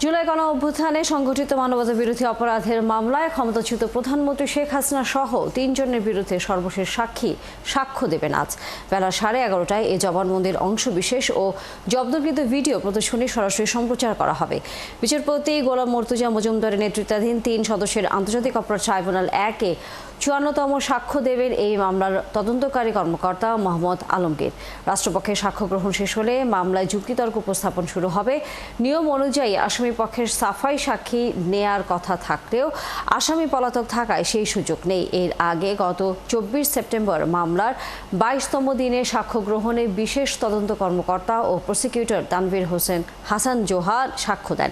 জুলাই গণ অভ্যুত্থানে সংঘটিত মানবতা বিরোধী অপরাধের মামলায় ক্ষমতাচ্যুত প্রধানমন্ত্রী শেখ হাসিনা সহ 3 জনের বিরুদ্ধে সর্বশেষ সাক্ষ্য দেবেন আজ বেলা 11:30টায় এই জবানবন্দির অংশবিশেষ ও জব্দকৃত ভিডিও প্রদর্শনী সরাসরি সম্প্রচার করা হবে। বিচারপতি গোলাম মর্তুজা মজুমদারের নেতৃত্বাধীন 3 সদস্যের আন্তর্জাতিক অপরাধ ট্রাইব্যুনাল 1-এ 54তম সাক্ষ্য দেবেন এই মামলার তদন্তকারী কর্মকর্তা মোহাম্মদ আলমগীর। রাষ্ট্রপক্ষের সাক্ষ্য গ্রহণ শেষ হলে মামলায় যুক্তিতর্ক উপস্থাপন শুরু হবে। নিয়ম অনুযায়ী আসামি পক্ষের সাফাই সাক্ষী নেয়ার কথা থাকলেও আসামি পলাতক থাকায় সেই সুযোগ নেই। এর আগে গত 24 সেপ্টেম্বর মামলার 22তম দিনে সাক্ষ্য গ্রহণে বিশেষ তদন্ত কর্মকর্তা ও প্রসিকিউটর তানভীর হোসেন হাসান জোহা সাক্ষ্য দেন।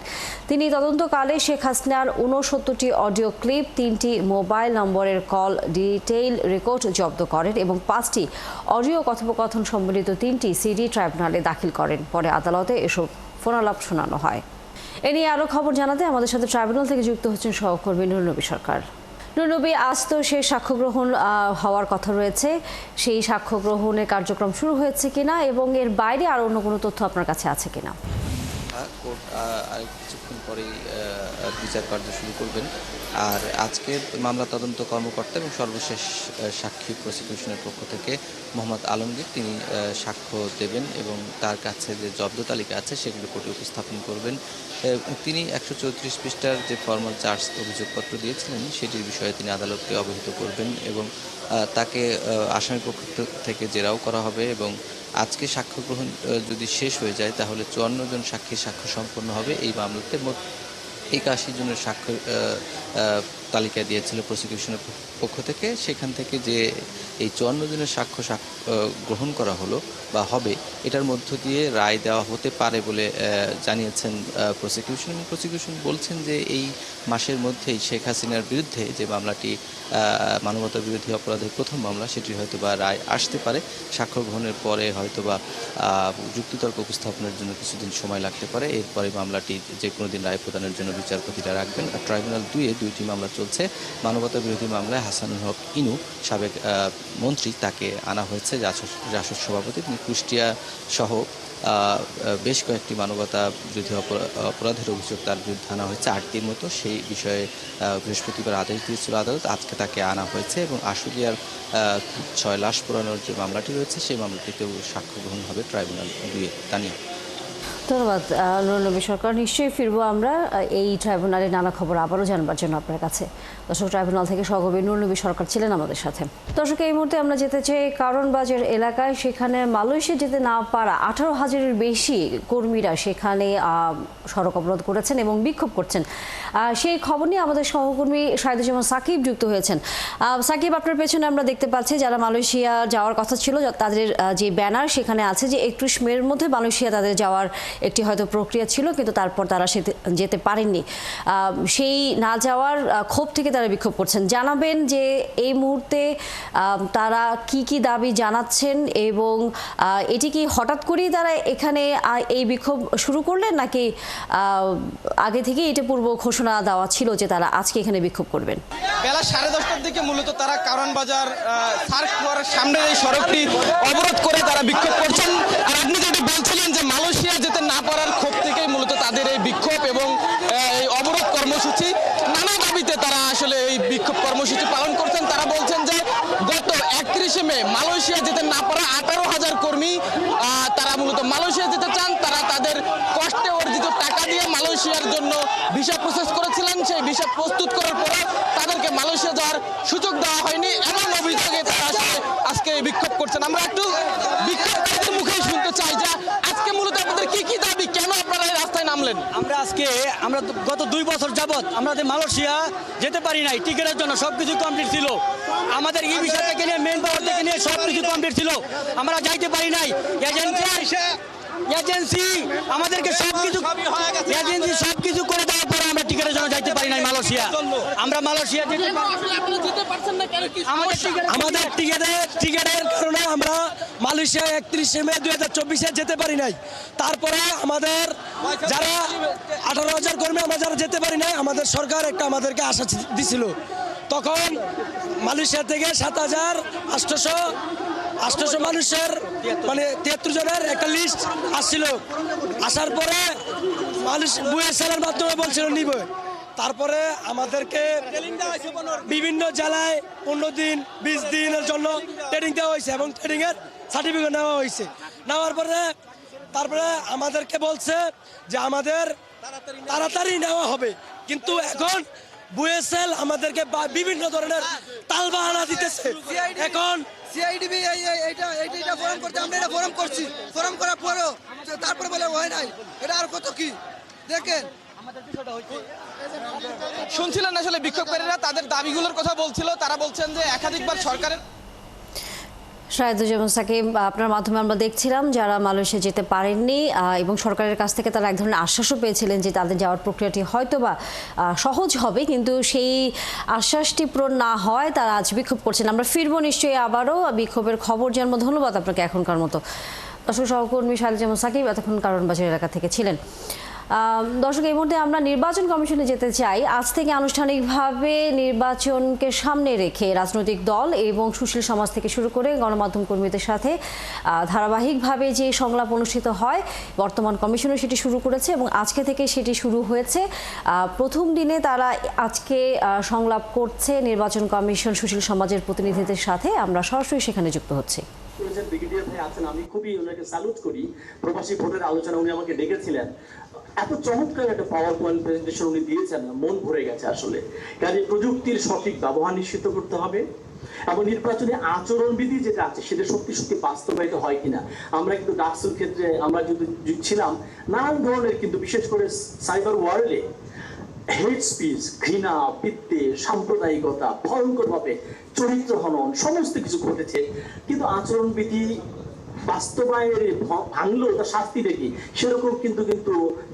তিনি তদন্তকালে শেখ হাসিনার 69টি অডিও ক্লিপ, 3টি মোবাইল নম্বরের কল ডিটেইল রেকর্ড জব্দ করেন এবং 5টি অডিও কথোপকথন সম্বলিত 3টি সিডি ট্রাইব্যুনালে দাখিল করেন। পরে আদালতে এসব ফোনালাপ শোনানো হয়। এ নিয়ে আরও খবর জানাতে আমাদের সাথে ট্রাইব্যুনাল থেকে যুক্ত হচ্ছেন সহকর্মী নুরনবী সরকার। নুরনবী, আজ তো সেই সাক্ষ্য গ্রহণ হওয়ার কথা রয়েছে, সেই সাক্ষ্য গ্রহণের কার্যক্রম শুরু হয়েছে কিনা এবং এর বাইরে আর অন্য কোনো তথ্য আপনার কাছে আছে কিনা? কোর্ট আর কিছুক্ষণ পরেই বিচার কার্য শুরু করবেন। আর আজকে মামলা তদন্ত কর্মকর্তা এবং সর্বশেষ সাক্ষী প্রসিকিউশনের পক্ষ থেকে মোহাম্মদ আলমগীর তিনি সাক্ষ্য দেবেন এবং তার কাছে যে জব্দ তালিকা আছে সেগুলো কোর্টে উপস্থাপন করবেন। তিনি 134 পৃষ্ঠার যে ফর্মাল চার্জ অভিযোগপত্র দিয়েছিলেন সেটির বিষয়ে তিনি আদালতকে অবহিত করবেন এবং তাকে আসামি পক্ষ থেকে জেরাও করা হবে এবং আজকে সাক্ষ্য গ্রহণ যদি শেষ হয়ে যায় তাহলে 54 জন সাক্ষীর সাক্ষ্য সম্পন্ন হবে। এই মামলাতে মোট 81 জনের সাক্ষ্য তালিকা দিয়েছিল প্রসিকিউশনের পক্ষ থেকে। সেখান থেকে যে এই 54 জনের সাক্ষ্য গ্রহণ করা হলো বা হবে, এটার মধ্য দিয়ে রায় দেওয়া হতে পারে বলে জানিয়েছেন প্রসিকিউশন বলছেন যে এই মাসের মধ্যেই শেখ হাসিনার বিরুদ্ধে যে মামলাটি মানবতা বিরোধী অপরাধের প্রথম মামলা, সেটি হয়তো বা রায় আসতে পারে। সাক্ষ্য গ্রহণের পরে হয়তো বা যুক্তিতর্ক উপস্থাপনের জন্য কিছুদিন সময় লাগতে পারে। এরপরে মামলাটি যে কোনো দিন রায় প্রদানের জন্য বিচারপতিরা রাখবেন। আর ট্রাইব্যুনাল 2-এ 2টি মামলা চলছে। মানবতা বিরোধী মামলায় হাসানুল হক ইনু, সাবেক মন্ত্রী, তাকে আনা হয়েছে জাসদ সভাপতি। তিনি কুষ্টিয়া সহ বেশ কয়েকটি মানবতা বিরোধী অপরাধের অভিযোগ তার বিরুদ্ধে আনা হয়েছে, 8টির মতো। সেই বিষয়ে বৃহস্পতিবার আদেশ দিয়েছিল আদালত। আজকে তাকে আনা হয়েছে এবং আশুলিয়ার 6 লাশ পোড়ানোর যে মামলাটি রয়েছে সেই মামলাটিতেও সাক্ষ্য গ্রহণ হবে ট্রাইব্যুনাল 2-এ। তানিয়া, ধন্যবাদ নুরনবী সরকার। নিশ্চয়ই ফিরবো আমরা এই ট্রাইব্যুনালের নানা খবর আবারও জানবার জন্য আপনার কাছে। দর্শক, ট্রাইব্যুনাল থেকে সহকর্মী নুরনবী সরকার ছিলেন আমাদের সাথে। দর্শক, এই মুহূর্তে আমরা যেতে চাই কারণ বাজার এলাকায়। সেখানে মালয়েশিয়া যেতে না পারা 18,000-এর বেশি কর্মীরা সেখানে সড়ক অবরোধ করেছেন এবং বিক্ষোভ করছেন। সেই খবর নিয়ে আমাদের সহকর্মী সাইদুজ্জামান সাকিব যুক্ত হয়েছেন। সাকিব, আপনার পেছনে আমরা দেখতে পাচ্ছি যারা মালয়েশিয়া যাওয়ার কথা ছিল তাদের যে ব্যানার, সেখানে আছে যে 31 মের মধ্যে মালয়েশিয়া তাদের যাওয়ার একটি হয়তো প্রক্রিয়া ছিল, কিন্তু তারপর তারা যেতে পারেননি। সেই না যাওয়ার ক্ষোভ থেকে তারা বিক্ষোভ করছেন। জানাবেন যে এই মুহূর্তে তারা কি দাবি জানাচ্ছেন এবং এটি কি হঠাৎ করেই তারা এখানে এই বিক্ষোভ শুরু করলেন, নাকি আগে থেকে এটা পূর্ব ঘোষণা দেওয়া ছিল যে তারা আজকে এখানে বিক্ষোভ করবেন? বেলা 10:30টার দিকে মূলত তারা কারণ বাজার সার্ক ফ্লোরের সামনে এই সড়কটি অবরোধ করে তারা বিক্ষোভ করছেন। আর আপনি যেটি বলছিলেন যে মালয়েশিয়া যেতে না পারার ক্ষোভ থেকেই মূলত তাদের এই বিক্ষোভ এবং এই অবরোধ কর্মসূচি। নানা দাবিতে তারা আসলে এই বিক্ষোভ কর্মসূচি পালন করছেন। তারা বলছেন যে গত 31 মে মালয়েশিয়া যেতে না পারা 18,000 কর্মী তারা মূলত মালয়েশিয়া যেতে চান। তারা তাদের কষ্টে অর্জিত টাকা দিয়ে মালয়েশিয়ার জন্য ভিসা প্রসেস করেছিলেন। সেই ভিসা প্রস্তুত করার পরে তাদেরকে মালয়েশিয়া যাওয়ার সুযোগ দেওয়া হয়নি, এমন অভিযোগে তারা আসলে আজকে এই বিক্ষোভ করছেন। আমরা একটু বিক্ষোভকারীদের মুখেই শুনতে চাই যে আজকে মূলত আপনাদের কি দাবি, কেন আপনারা এই রাস্তায় নামলেন? আমরা গত 2 বছর যাবৎ আমরা মালয়েশিয়া যেতে পারি নাই। টিকিটের জন্য সবকিছু কমপ্লিট ছিল, আমাদের ই ভিসা থেকে নিয়ে মেন পাওয়ার থেকে নিয়ে সবকিছু কমপ্লিট ছিল, আমরা যাইতে পারি নাই। এজেন্সি আমাদেরকে সবকিছু করে দেওয়ার পরে আমরা টিকিটের জন্য যাইতে পারি নাই মালয়েশিয়া। আমরা মালয়েশিয়া যেতে পারছেন না কেন? আমাদের টিকিটের কারণে আমরা মালয়েশিয়া 31 মে 2024-এ যেতে পারি নাই। তারপরে আমাদের যারা 18,000 কর্মী আমরা যারা যেতে পারি নাই, আমাদের সরকার একটা আমাদেরকে আশা দিছিল। তখন মালয়েশিয়া থেকে 7,800 মানুষের মানে 73 জনের একটা লিস্ট আসছিল। আসার পরে বুয়েসালের মাধ্যমে বলছিল নিবে, তারপরে আমাদেরকে বিভিন্ন জেলায় 15 দিন 20 দিনের জন্য ট্রেনিং দেওয়া হয়েছে এবং ট্রেনিং এর সার্টিফিকেট নেওয়া হয়েছে। নেওয়ার পরে তারপরে আমাদেরকে বলছে যে আমাদের তাড়াতাড়ি নেওয়া হবে, কিন্তু এখন বুয়েসেল আমাদেরকে বিভিন্ন ধরনের তালবাহানা দিতেছে। এখন সিআইডিবি এইটা ফোরাম করতে আমরা এটা ফোরাম করছি, ফোরাম করার পরেও তারপরে বলে হয় নাই, এটা আর কত কি দেখেন। শুনছিলেন আসলে বিক্ষোভকারীরা তাদের দাবিগুলোর কথা বলছিল। তারা বলছেন যে একাধিকবার সরকারের শাহেদুজ্জামান সাকিব, আপনার মাধ্যমে আমরা দেখছিলাম যারা মালয়েশিয়া যেতে পারেননি এবং সরকারের কাছ থেকে তারা এক ধরনের আশ্বাসও পেয়েছিলেন যে তাদের যাওয়ার প্রক্রিয়াটি হয়তোবা সহজ হবে, কিন্তু সেই আশ্বাসটি পূরণ না হয় তারা আজ বিক্ষোভ করছেন। আমরা ফিরবো নিশ্চয়ই আবারও বিক্ষোভের খবর জানবো। ধন্যবাদ আপনাকে এখনকার মতো। দর্শক, সহকর্মী শাহেদুজ্জামান সাকিব এতক্ষণ কারওয়ানবাজার এলাকা থেকে ছিলেন। দর্শক, এই মুহূর্তে আমরা নির্বাচন কমিশনে যেতে চাই। আজ থেকে আনুষ্ঠানিকভাবে নির্বাচনকে সামনে রেখে রাজনৈতিক দল এবং সুশীল সমাজ থেকে শুরু করে গণমাধ্যম কর্মীদের সাথে ধারাবাহিকভাবে যে সংলাপ অনুষ্ঠিত হয়, বর্তমান কমিশনও সেটি শুরু করেছে এবং আজকে থেকে সেটি শুরু হয়েছে। প্রথম দিনে তারা আজকে সংলাপ করছে নির্বাচন কমিশন সুশীল সমাজের প্রতিনিধিদের সাথে। আমরা সরাসরি সেখানে যুক্ত হচ্ছি। ব্রিগেডিয়ার ভাই আছেন, আমি খুবই ওনাকে স্যালুট করি। প্রবাসী ভোটের আলোচনা উনি আমাকে ডেকেছিলেন, এত চমৎকার একটা পাওয়ার পয়েন্ট প্রেজেন্টেশন উনি দিয়েছেন, মন ভরে গেছে আসলে। কাজে প্রযুক্তির সঠিক ব্যবহার নিশ্চিত করতে হবে এবং নির্বাচনী আচরণবিধি যেটা আছে সেটা সত্যি সত্যি বাস্তবায়িত হয় কিনা। আমরা কিন্তু ডাকসুর ক্ষেত্রে আমরা যদি ছিলাম নানান ধরনের, কিন্তু বিশেষ করে সাইবার ওয়ার্ল্ডে হেট স্পিচ, ঘৃণা, বিদ্বেষ, সাম্প্রদায়িকতা, ভয়ঙ্করভাবে চরিত্র হনন সমস্ত কিছু ঘটেছে, কিন্তু আচরণবিধি বাস্তবায়নের ভাঙলো তার শাস্তি দেখি সেরকম কিন্তু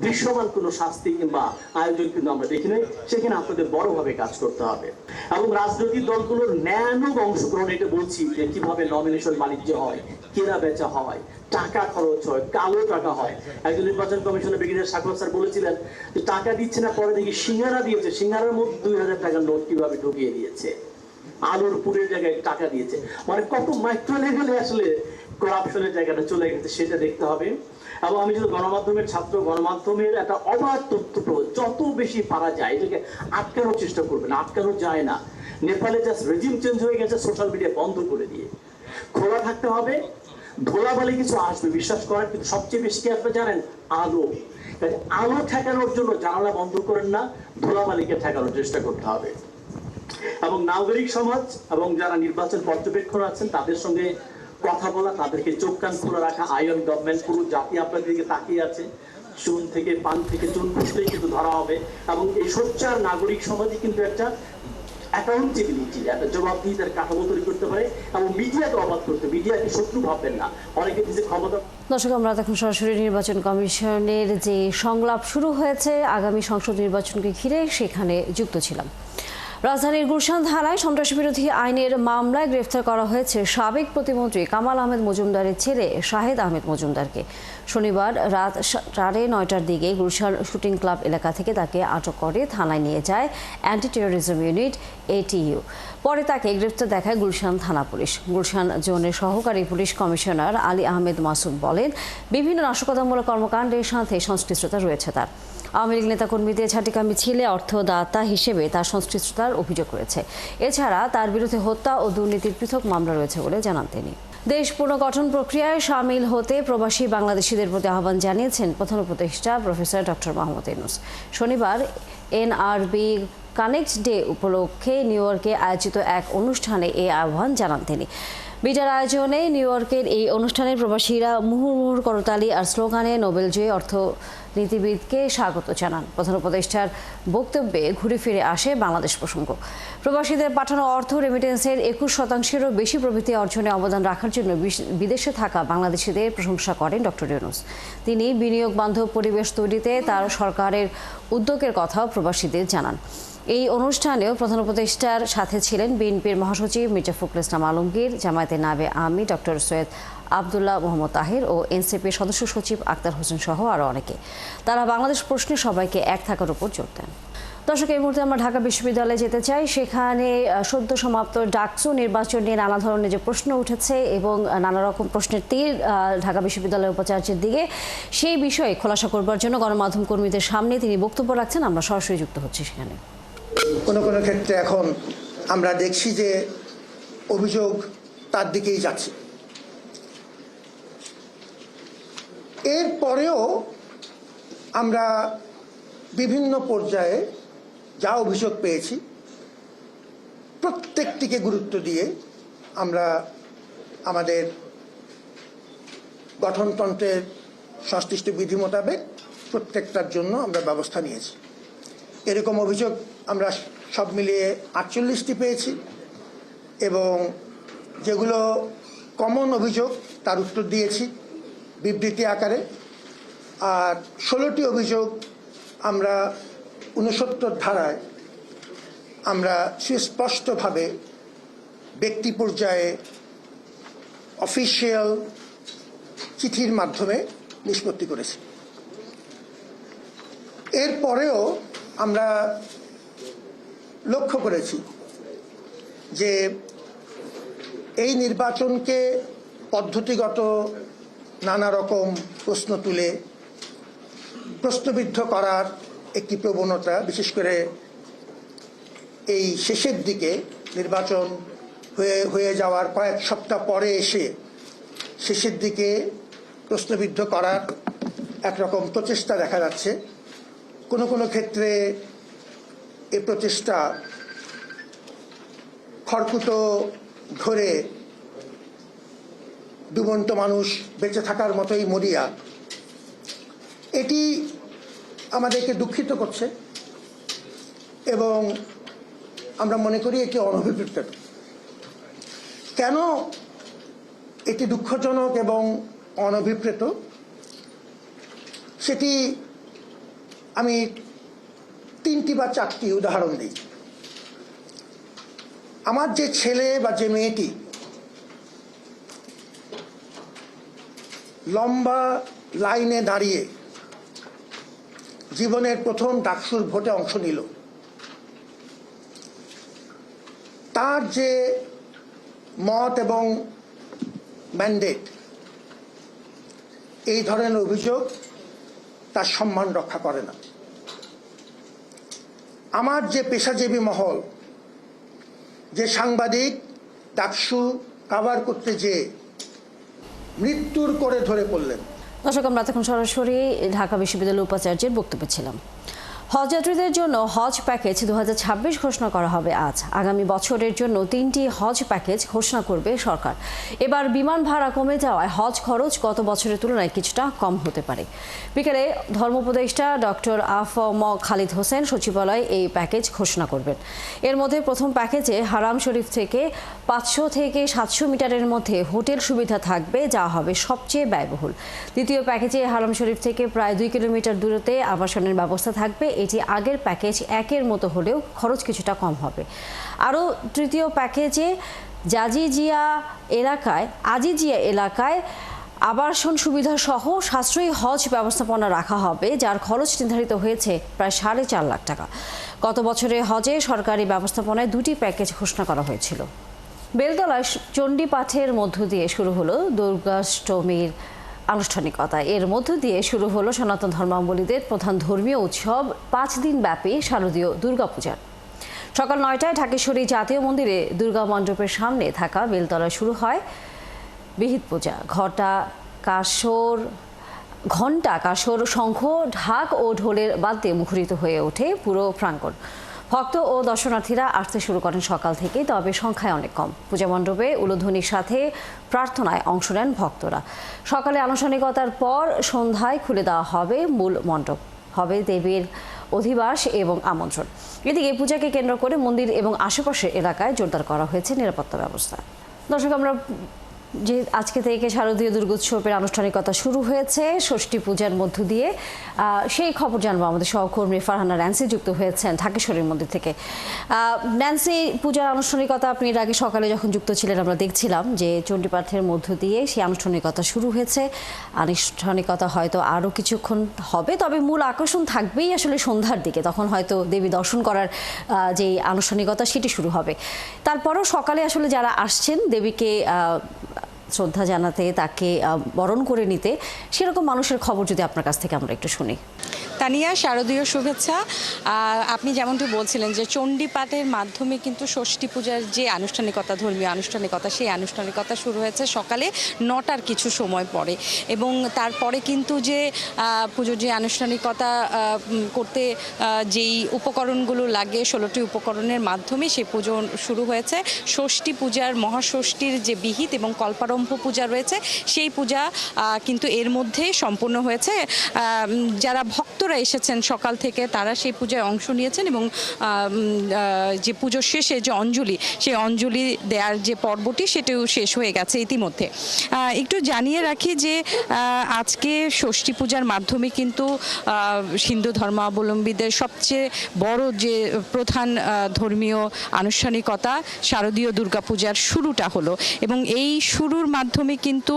দৃশ্যমান কোনো শাস্তি কিংবা আয়োজন কিন্তু আমরা দেখি নাই। সেখানে আপনাদের বড়ভাবে কাজ করতে হবে এবং রাজনৈতিক দলগুলোর ন্যানো অংশগ্রহণ, এটা বলছি যে কিভাবে নমিনেশন বাণিজ্য হয়, কেনা বেচা হয়, টাকা খরচ হয়, কালো টাকা হয়। একজন নির্বাচন কমিশনের ব্রিগেডিয়ার সাকর স্যার বলেছিলেন যে টাকা দিচ্ছে না, পরে দেখি সিঙ্গারা দিয়েছে, সিঙ্গারার মধ্যে 2000 টাকার নোট কিভাবে ঢুকিয়ে দিয়েছে, আলুর পুরের জায়গায় টাকা দিয়েছে। মানে কত মাইক্রো লেভেলে আসলে করাপশনের জায়গাটা চলে গেছে, সেটা দেখতে হবে। এবং আমি যদি গণমাধ্যমের ছাত্র, গণমাধ্যমের একটা অবাধ তথ্য যত বেশি পারা যায় এটাকে আটকানোর চেষ্টা করবেন, আটকানো যায় না। নেপালে জাস্ট রেজিম চেঞ্জ হয়ে গেছে, সোশ্যাল মিডিয়া বন্ধ করে দিয়ে খোলা থাকতে হবে। ধোলাবালি কিছু আসবে বিশ্বাস করেন, কিন্তু সবচেয়ে বেশি কি আসবে জানেন? আলো। আলো ঠেকানোর জন্য জানালা বন্ধ করেন না, ধোলাবালিকে ঠেকানোর চেষ্টা করতে হবে। এবং নাগরিক সমাজ এবং যারা নির্বাচন পর্যবেক্ষণ আছেন তাদের সঙ্গে কথা বলা, তাদেরকে চোখ কান খোলা রাখা। আইন গভর্নমেন্ট পুরো জাতি আপনাদের দিকে তাকিয়ে আছে, চুন থেকে পান থেকে চুন খুঁজলেই কিন্তু ধরা হবে। এবং এই সোচ্চার নাগরিক সমাজই কিন্তু একটা অ্যাকাউন্টেবিলিটি, একটা জবাবদিহিতার কাঠামো তৈরি করতে পারে এবং মিডিয়াকে অবাধ করতে, মিডিয়াকে শত্রু ভাববেন না। অনেকে যে ক্ষমতা। দর্শক, আমরা এখন সরাসরি নির্বাচন কমিশনের যে সংলাপ শুরু হয়েছে আগামী সংসদ নির্বাচনকে ঘিরে সেখানে যুক্ত ছিলাম। রাজধানীর গুলশান থানায় সন্ত্রাস বিরোধী আইনের মামলায় গ্রেফতার করা হয়েছে সাবেক প্রতিমন্ত্রী কামাল আহমেদ মজুমদারের ছেলে শাহেদ আহমেদ মজুমদারকে। শনিবার রাত 9:30টার দিকে গুলশান শুটিং ক্লাব এলাকা থেকে তাকে আটক করে থানায় নিয়ে যায় অ্যান্টি টেরোরিজম ইউনিট ATU। পরে তাকে গ্রেফতার দেখায় গুলশান থানা পুলিশ। গুলশান জোনের সহকারী পুলিশ কমিশনার আলী আহমেদ মাসুদ বলেন, বিভিন্ন নাশকতামূলক কর্মকাণ্ডের সাথে সংশ্লিষ্টতা রয়েছে তার। আওয়ামী লীগ নেতাকর্মীদের ঝাঁটিকা মিছিলে অর্থদাতা হিসেবে তার সংশ্লিষ্টতার অভিযোগ রয়েছে। এছাড়া তার বিরুদ্ধে হত্যা ও দুর্নীতির পৃথক মামলা রয়েছে বলে জানান তিনি। দেশ পুনর্গঠন প্রক্রিয়ায় সামিল হতে প্রবাসী বাংলাদেশিদের প্রতি আহ্বান জানিয়েছেন প্রধান উপদেষ্টা প্রফেসর ডক্টর মোহাম্মদ ইউনূস। শনিবার NRB কানেক্ট ডে উপলক্ষে নিউ ইয়র্কে আয়োজিত এক অনুষ্ঠানে এই আহ্বান জানান তিনি। বিটার আয়োজনে নিউ ইয়র্কের এই অনুষ্ঠানে প্রবাসীরা মুহুর্মুহুর করতালি আর স্লোগানে নোবেলজয়ী অর্থনীতিবিদকে স্বাগত জানান। প্রধান উপদেষ্টার বক্তব্যে ঘুরে ফিরে আসে বাংলাদেশ প্রসঙ্গ। প্রবাসীদের পাঠানো অর্থ রেমিটেন্সের 21%-এরও বেশি প্রবৃদ্ধি অর্জনে অবদান রাখার জন্য বিদেশে থাকা বাংলাদেশিদের প্রশংসা করেন ডক্টর ইউনূস। তিনি বিনিয়োগ বান্ধব পরিবেশ তৈরিতে তার সরকারের উদ্যোগের কথাও প্রবাসীদের জানান। এই অনুষ্ঠানেও প্রধান উপদেষ্টার সাথে ছিলেন বিএনপির মহাসচিব মির্জা ফখরুল ইসলাম আলমগীর, জামায়াতে নাবে আমি ডক্টর সৈয়দ আবদুল্লাহ মোহাম্মদ তাহের ও এনসিপির সদস্য সচিব আক্তার হোসেন সহ আরও অনেকে। তারা বাংলাদেশ প্রশ্নে সবাইকে এক থাকার উপর জোর দেন। দর্শক, এই মুহূর্তে আমরা ঢাকা বিশ্ববিদ্যালয়ে যেতে চাই। সেখানে সদ্য সমাপ্ত ডাকসু নির্বাচন নিয়ে নানা ধরনের যে প্রশ্ন উঠেছে এবং নানা রকম প্রশ্নের তীর ঢাকা বিশ্ববিদ্যালয়ের উপাচার্যের দিকে, সেই বিষয়ে খোলাসা করবার জন্য গণমাধ্যম কর্মীদের সামনে তিনি বক্তব্য রাখছেন। আমরা সরাসরি যুক্ত হচ্ছি সেখানে। কোনো কোনো ক্ষেত্রে এখন আমরা দেখছি যে অভিযোগ তার দিকেই যাচ্ছে। এরপরেও আমরা বিভিন্ন পর্যায়ে যা অভিযোগ পেয়েছি প্রত্যেকটিকে গুরুত্ব দিয়ে আমরা আমাদের গঠনতন্ত্রের সংশ্লিষ্ট বিধি মোতাবেক প্রত্যেকটার জন্য আমরা ব্যবস্থা নিয়েছি। এরকম অভিযোগ আমরা সব মিলিয়ে 48টি পেয়েছি এবং যেগুলো কমন অভিযোগ তার উত্তর দিয়েছি বিবৃতি আকারে। আর 16টি অভিযোগ আমরা 69 ধারায় আমরা সুস্পষ্টভাবে ব্যক্তি পর্যায়ে অফিসিয়াল চিঠির মাধ্যমে নিষ্পত্তি করেছি। এরপরেও আমরা লক্ষ্য করেছি যে এই নির্বাচনকে পদ্ধতিগত নানা রকম প্রশ্ন তুলে প্রশ্নবিদ্ধ করার একটি প্রবণতা, বিশেষ করে এই শেষের দিকে নির্বাচন হয়ে যাওয়ার কয়েক সপ্তাহ পরে এসে শেষের দিকে প্রশ্নবিদ্ধ করার একরকম প্রচেষ্টা দেখা যাচ্ছে। কোনো কোনো ক্ষেত্রে এই প্রচেষ্টা খড়কুটো ধরে ডুবন্ত মানুষ বেঁচে থাকার মতোই মরিয়া। এটি আমাদেরকে দুঃখিত করছে এবং আমরা মনে করি এটি অনভিপ্রেত। কেন এটি দুঃখজনক এবং অনভিপ্রেত সেটি আমি 3টি বা 4টি উদাহরণ দিই। আমার যে ছেলে বা যে মেয়েটি লম্বা লাইনে দাঁড়িয়ে জীবনের প্রথম ডাকসুর ভোটে অংশ নিল, তার যে মত এবং ম্যান্ডেট, এই ধরনের অভিযোগ তার সম্মান রক্ষা করে না। আমার যে পেশাজীবী মহল, যে সাংবাদিক ডাকসু কাভার করতে যেয়ে মৃত্যুর করে ধরে পড়লেন। দর্শক, আমরা তখন সরাসরি ঢাকা বিশ্ববিদ্যালয়ের উপাচার্যের বক্তব্যে ছিলাম। হজযাত্রীদের জন্য হজ প্যাকেজ 2026 ঘোষণা করা হবে আজ। আগামী বছরের জন্য 3টি হজ প্যাকেজ ঘোষণা করবে সরকার। এবার বিমান ভাড়া কমে যাওয়ায় হজ খরচ গত বছরের তুলনায় কিছুটা কম হতে পারে। বিকেলে ধর্ম উপদেষ্টা ডক্টর আ.ফ.ম. খালিদ হোসেন সচিবালয়ে এই প্যাকেজ ঘোষণা করবেন। এর মধ্যে প্রথম প্যাকেজে হারাম শরীফ থেকে 500 থেকে 700 মিটারের মধ্যে হোটেল সুবিধা থাকবে, যা হবে সবচেয়ে ব্যয়বহুল। দ্বিতীয় প্যাকেজে হারাম শরীফ থেকে প্রায় 2 কিলোমিটার দূরত্বে আবাসনের ব্যবস্থা থাকবে। এটি আগের প্যাকেজ 1-এর মতো হলেও খরচ কিছুটা কম হবে। আরও তৃতীয় প্যাকেজে আজিজিয়া এলাকায় আবাসন সুবিধা সহ সাশ্রয়ী হজ ব্যবস্থাপনা রাখা হবে, যার খরচ নির্ধারিত হয়েছে প্রায় 4.5 লাখ টাকা। গত বছরে হজে সরকারি ব্যবস্থাপনায় 2টি প্যাকেজ ঘোষণা করা হয়েছিল। বেলতলায় চণ্ডী পাঠের মধ্য দিয়ে শুরু হলো দুর্গাষ্টমীর আনুষ্ঠানিকতা। এর মধ্য দিয়ে শুরু হলো সনাতন ধর্মাবলম্বীদের প্রধান ধর্মীয় উৎসব 5 দিন ব্যাপী শারদীয় দুর্গাপূজা। সকাল 9টায় ঢাকেশ্বরী জাতীয় মন্দিরে দুর্গা মণ্ডপের সামনে থাকা বেলতলায় শুরু হয় বিহিত পূজা। ঘণ্টা, কাসর, শঙ্খ, ঢাক ও ঢোলের বাদ্যে মুখরিত হয়ে ওঠে পুরো প্রাঙ্গণ। ভক্ত ও দর্শনার্থীরা আসতে শুরু করেন সকাল থেকেই, তবে সংখ্যায় অনেক কম। পূজা মণ্ডপে উলুধ্বনির সাথে প্রার্থনায় অংশ নেন ভক্তরা। সকালে আনুষ্ঠানিকতার পর সন্ধ্যায় খুলে দেওয়া হবে মূল মণ্ডপ, হবে দেবীর অধিবাস এবং আমন্ত্রণ। এদিকে পূজাকে কেন্দ্র করে মন্দির এবং আশেপাশের এলাকায় জোরদার করা হয়েছে নিরাপত্তা ব্যবস্থা। দর্শক, আমরা যে আজকে থেকে শারদীয় দুর্গোৎসবের আনুষ্ঠানিকতা শুরু হয়েছে ষষ্ঠী পূজার মধ্য দিয়ে, সেই খবর জানবো আমাদের সহকর্মী ফারহানা ন্যান্সি যুক্ত হয়েছেন ঢাকেশ্বরীর মন্দির থেকে। ন্যান্সি, পূজার আনুষ্ঠানিকতা আপনি এর আগে সকালে যখন যুক্ত ছিলেন আমরা দেখছিলাম যে চণ্ডীপাঠের মধ্য দিয়ে সেই আনুষ্ঠানিকতা শুরু হয়েছে। আনুষ্ঠানিকতা হয়তো আরও কিছুক্ষণ হবে, তবে মূল আকর্ষণ থাকবেই আসলে সন্ধ্যার দিকে, তখন হয়তো দেবী দর্শন করার যে আনুষ্ঠানিকতা সেটি শুরু হবে। তারপরও সকালে আসলে যারা আসছেন দেবীকে শ্রদ্ধা জানাতে, তাকে বরণ করে নিতে, সেরকম মানুষের খবর যদি আপনার কাছ থেকে আমরা একটু শুনি। তানিয়া, শারদীয় শুভেচ্ছা। আপনি যেমনটি বলছিলেন যে চণ্ডীপাঠের মাধ্যমে কিন্তু ষষ্ঠী পূজার যে আনুষ্ঠানিকতা, ধর্মীয় আনুষ্ঠানিকতা, সেই আনুষ্ঠানিকতা শুরু হয়েছে সকালে 9টার কিছু সময় পরে, এবং তারপরে কিন্তু যে পুজোর যে আনুষ্ঠানিকতা করতে যেই উপকরণগুলো লাগে 16টি উপকরণের মাধ্যমে সেই পুজো শুরু হয়েছে। ষষ্ঠী পূজার, মহাষষ্ঠীর যে বিহিত এবং কল্পারম্ভ পূজা রয়েছে সেই পূজা কিন্তু এর মধ্যে সম্পূর্ণ হয়েছে। যারা ভক্তরা এসেছেন সকাল থেকে তারা সেই পূজায় অংশ নিয়েছেন, এবং যে পুজোর শেষে যে অঞ্জলি, সেই অঞ্জলি দেওয়ার যে পর্বটি সেটাও শেষ হয়ে গেছে ইতিমধ্যে। একটু জানিয়ে রাখি যে আজকে ষষ্ঠী পূজার মাধ্যমে কিন্তু হিন্দু ধর্মাবলম্বীদের সবচেয়ে বড় যে প্রধান ধর্মীয় আনুষ্ঠানিকতা শারদীয় দুর্গাপূজার শুরুটা হলো, এবং এই শুরুর মাধ্যমে কিন্তু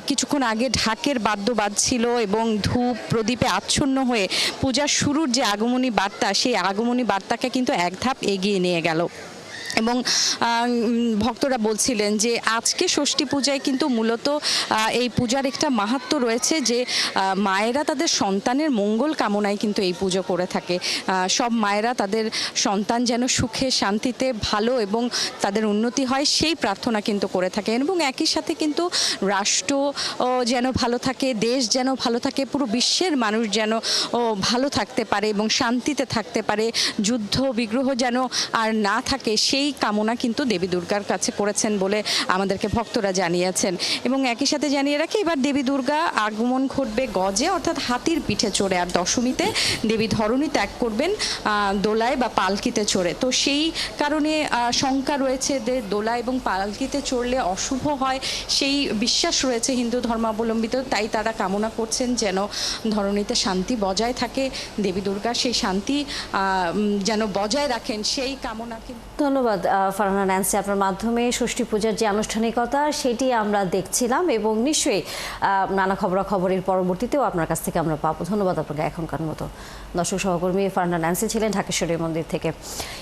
কিছুক্ষণ আগে ঢাকের বাদ্য বাজছিল এবং ধূপ প্রদীপে আচ্ছন্ন হয়ে পূজার শুরুর যে আগমনী বার্তা, সেই আগমনী বার্তাকে কিন্তু এক ধাপ এগিয়ে নিয়ে গেল। এবং ভক্তরা বলছিলেন যে আজকে ষষ্ঠী পূজায় কিন্তু মূলত এই পূজার একটা মাহাত্ম্য রয়েছে, যে মায়েরা তাদের সন্তানের মঙ্গল কামনায় কিন্তু এই পুজো করে থাকে। সব মায়েরা তাদের সন্তান যেন সুখে শান্তিতে ভালো এবং তাদের উন্নতি হয় সেই প্রার্থনা কিন্তু করে থাকেন, এবং একই সাথে কিন্তু রাষ্ট্র যেন ভালো থাকে, দেশ যেন ভালো থাকে, পুরো বিশ্বের মানুষ যেন ভালো থাকতে পারে এবং শান্তিতে থাকতে পারে, যুদ্ধ বিগ্রহ যেন আর না থাকে, সেই কামনা কিন্তু দেবী দুর্গার কাছে করেছেন বলে আমাদেরকে ভক্তরা জানিয়েছেন। এবং একই সাথে জানিয়ে রাখি, এবার দেবী দুর্গা আগমন ঘটবে গজে, অর্থাৎ হাতির পিঠে চড়ে, আর দশমীতে দেবী ধরণী ত্যাগ করবেন দোলায় বা পালকিতে চড়ে। তো সেই কারণে শঙ্কা রয়েছে যে দোলা এবং পালকিতে চড়লে অশুভ হয়, সেই বিশ্বাস রয়েছে হিন্দু ধর্মাবলম্বিত, তাই তারা কামনা করছেন যেন ধরণীতে শান্তি বজায় থাকে, দেবী দুর্গা সেই শান্তি যেন বজায় রাখেন সেই কামনা। ধন্যবাদ ফারহানা ন্যান্সি, আপনার মাধ্যমে ষষ্ঠী পূজার যে আনুষ্ঠানিকতা সেটি আমরা দেখছিলাম, এবং নিশ্চয়ই নানা খবরাখবরের পরবর্তীতেও আপনার কাছ থেকে আমরা পাবো। ধন্যবাদ আপনাকে এখনকার মতো। দর্শক সহকর্মী ফারহানা ন্যান্সি ছিলেন ঢাকেশ্বরী মন্দির থেকে।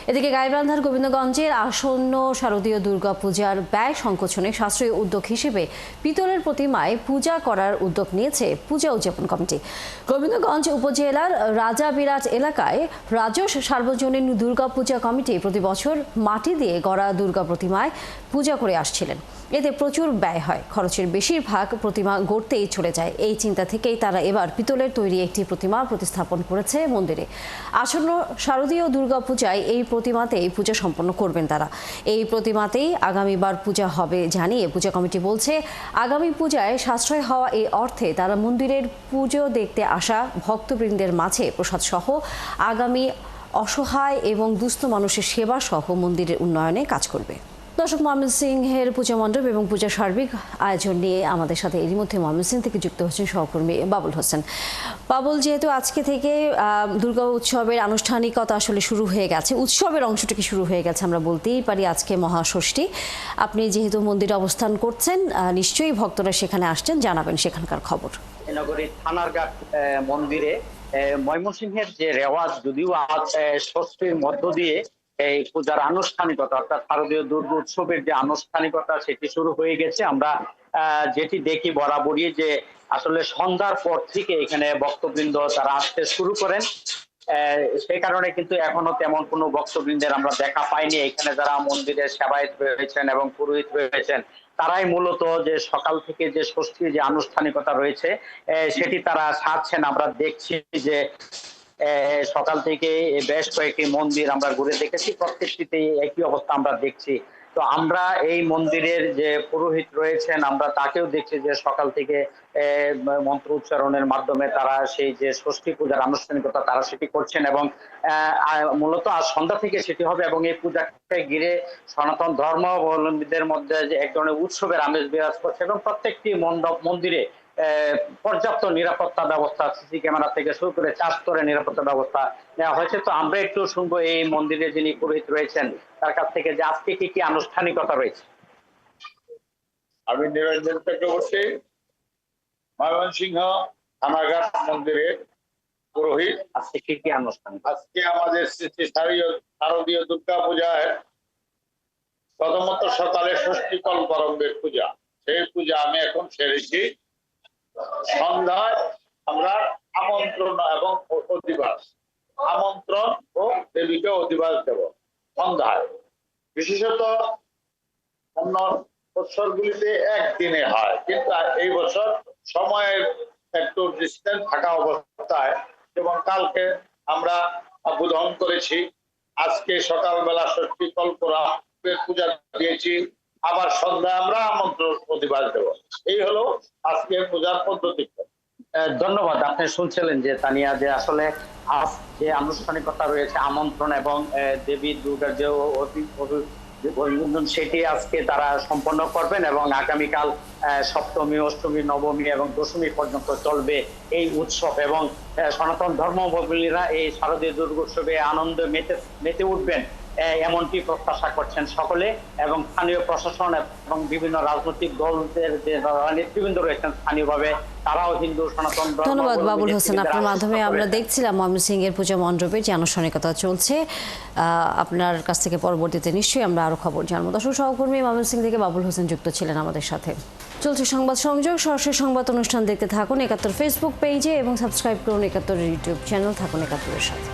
এদিকে গাইবান্ধার গোবিন্দগঞ্জের আসন্ন শারদীয় দুর্গাপূজার ব্যয় সংকোচনে সাশ্রয়ী উদ্যোগ হিসেবে পিতলের প্রতিমায় পূজা করার উদ্যোগ নিয়েছে পূজা উদযাপন কমিটি। গোবিন্দগঞ্জ উপজেলার রাজা বিরাট এলাকায় রাজস সার্বজনীন দুর্গাপূজা কমিটি প্রতি বছর মাটি দিয়ে গড়া দুর্গা প্রতিমায় পূজা করে আসছিলেন। এতে প্রচুর ব্যয় হয়, খরচের বেশিরভাগ প্রতিমা গড়তেই চলে যায়। এই চিন্তা থেকেই তারা এবার পিতলের তৈরি একটি প্রতিমা প্রতিস্থাপন করেছে মন্দিরে। আসন্ন শারদীয় দুর্গাপূজায় এই প্রতিমাতেই পূজা সম্পন্ন করবেন তারা। এই প্রতিমাতেই আগামীবার পূজা হবে জানিয়ে পূজা কমিটি বলছে, আগামী পূজায় সাশ্রয় হওয়া এই অর্থে তারা মন্দিরের পুজো দেখতে আসা ভক্তবৃন্দের মাঝে প্রসাদ সহ আগামী অসহায় এবং দুস্থ মানুষের সেবা সহ মন্দিরের উন্নয়নে কাজ করবে। দর্শক, ময়মনসিংহের পূজা মণ্ডপ এবং পূজার সার্বিক আয়োজন নিয়ে আমাদের সাথে এরই মধ্যে ময়মনসিংহ থেকে যুক্ত হচ্ছেন সহকর্মী বাবুল হোসেন। বাবুল, যেহেতু আজকে থেকে দুর্গা উৎসবের আনুষ্ঠানিকতা আসলে শুরু হয়ে গেছে, উৎসবের অংশটুকু শুরু হয়ে গেছে আমরা বলতেই পারি, আজকে মহাষষ্ঠী। আপনি যেহেতু মন্দিরে অবস্থান করছেন, নিশ্চয়ই ভক্তরা সেখানে আসছেন, জানাবেন সেখানকার খবর। নগরী থানারঘাট মন্দিরে ময়মনসিংহের যে রেওয়াজ, যদিও আজ ষষ্ঠীর মধ্য দিয়ে এই পূজার আনুষ্ঠানিকতা অর্থাৎ শারদীয় দুর্গা উৎসবের যে আনুষ্ঠানিকতা সেটি শুরু হয়ে গেছে। আমরা যেটি দেখি বরাবরই যে আসলে সন্ধ্যার পর থেকে এখানে ভক্তবৃন্দ তারা আসতে শুরু করেন। সেই কারণে কিন্তু এখনো তেমন কোনো ভক্তবৃন্দের আমরা দেখা পাইনি। এখানে যারা মন্দিরের সেবায়েত রয়েছেন এবং পুরোহিত রয়েছেন তারাই মূলত যে সকাল থেকে যে ষষ্ঠীর যে আনুষ্ঠানিকতা রয়েছে সেটি তারা সারছেন। আমরা দেখছি যে সকাল থেকে বেশ কয়েকটি মন্দির আমরা ঘুরে দেখেছি, প্রত্যেকটিতে একই অবস্থা আমরা দেখছি। তো আমরা এই মন্দিরের যে পুরোহিত রয়েছেন আমরা তাকেও দেখছি যে সকাল থেকে মন্ত্র উচ্চারণের মাধ্যমে তারা সেই যে ষষ্ঠী পূজার আনুষ্ঠানিকতা তারা সেটি করছেন এবং মূলত আজ সন্ধ্যা থেকে সেটি হবে এবং এই পূজাকে ঘিরে সনাতন ধর্মাবলম্বীদের মধ্যে যে এক ধরনের উৎসবের আমেজ বিরাজ করছে এবং প্রত্যেকটি মন্দিরে পর্যাপ্ত নিরাপত্তা ব্যবস্থা, সিসি ক্যামেরা থেকে শুরু করে 4 স্তরের নিরাপত্তা ব্যবস্থা নেওয়া হয়েছে। তো আমরা একটু শুনবো এই মন্দিরে যিনি পুরোহিত রয়েছেন তার কাছ থেকে যে আজকে কি কি আনুষ্ঠানিকতা রয়েছে। আমি নিরঞ্জন চক্রবর্তী, ময়মনসিংহ থানাঘাট মন্দিরের পুরোহিত। আজকে কি কি আনুষ্ঠান? আজকে আমাদের শ্রী শারদীয় দুর্গা পূজায় প্রথমত সকালে ষষ্ঠী কল্পারম্ভের পূজা, সেই পূজা আমি এখন সেরেছি। সন্ধ্যায় আমরা আমন্ত্রণ এবং অধিবাস, আমন্ত্রণ ও দেবীকে অধিবাস দেব সন্ধ্যায়। বিশেষত অন্য বছরগুলিতে একদিনে হয়, কিন্তু এই বছর সময়ের একটু ডিস্টেন্স থাকা অবস্থায় এবং কালকে আমরা বোধন করেছি, আজকে সকালবেলা ষষ্ঠী কল্পরাম্ভের পূজা দিয়েছি, আবার সন্ধ্যায় আমরা আমন্ত্রণ অধিবাস দেব। এই হলো আজকের পূজার পদ্ধতি। ধন্যবাদ। আপনি শুনছিলেন যে তানিয়া যে আসলে আজ যে আনুষ্ঠানিকতা রয়েছে আমন্ত্রণ এবং দেবী দুর্গার যে অভিনন্দন সেটি আজকে তারা সম্পন্ন করবেন এবং আগামীকাল সপ্তমী, অষ্টমী, নবমী এবং দশমী পর্যন্ত চলবে এই উৎসব এবং সনাতন ধর্মাবলম্বীরা এই শারদীয় দুর্গোৎসবে আনন্দে মেতে উঠবেন এমনটি প্রত্যাশা করছেন সকলে এবং স্থানীয় প্রশাসন এবং বিভিন্ন রাজনৈতিক দলের যে নেতৃবৃন্দ রয়েছেন স্থানীয়ভাবে তারাও হিন্দু সনাতন। ধন্যবাদ বাবুল হোসেন। আপনার মাধ্যমে আমরা দেখছিলাম ময়মনসিংহের পূজা মণ্ডপে যে আনুষ্ঠানিকতা চলছে। আপনার কাছ থেকে পরবর্তীতে নিশ্চয়ই আমরা আরো খবর জানবো। দর্শক, সহকর্মী ময়মনসিংহ থেকে বাবুল হোসেন যুক্ত ছিলেন আমাদের সাথে। চলছে সংবাদ সংযোগ, সরাসরি সংবাদ অনুষ্ঠান দেখতে থাকুন ৭১ ফেসবুক পেজে এবং সাবস্ক্রাইব করুন ৭১ ইউটিউব চ্যানেল। থাকুন ৭১-এর সাথে।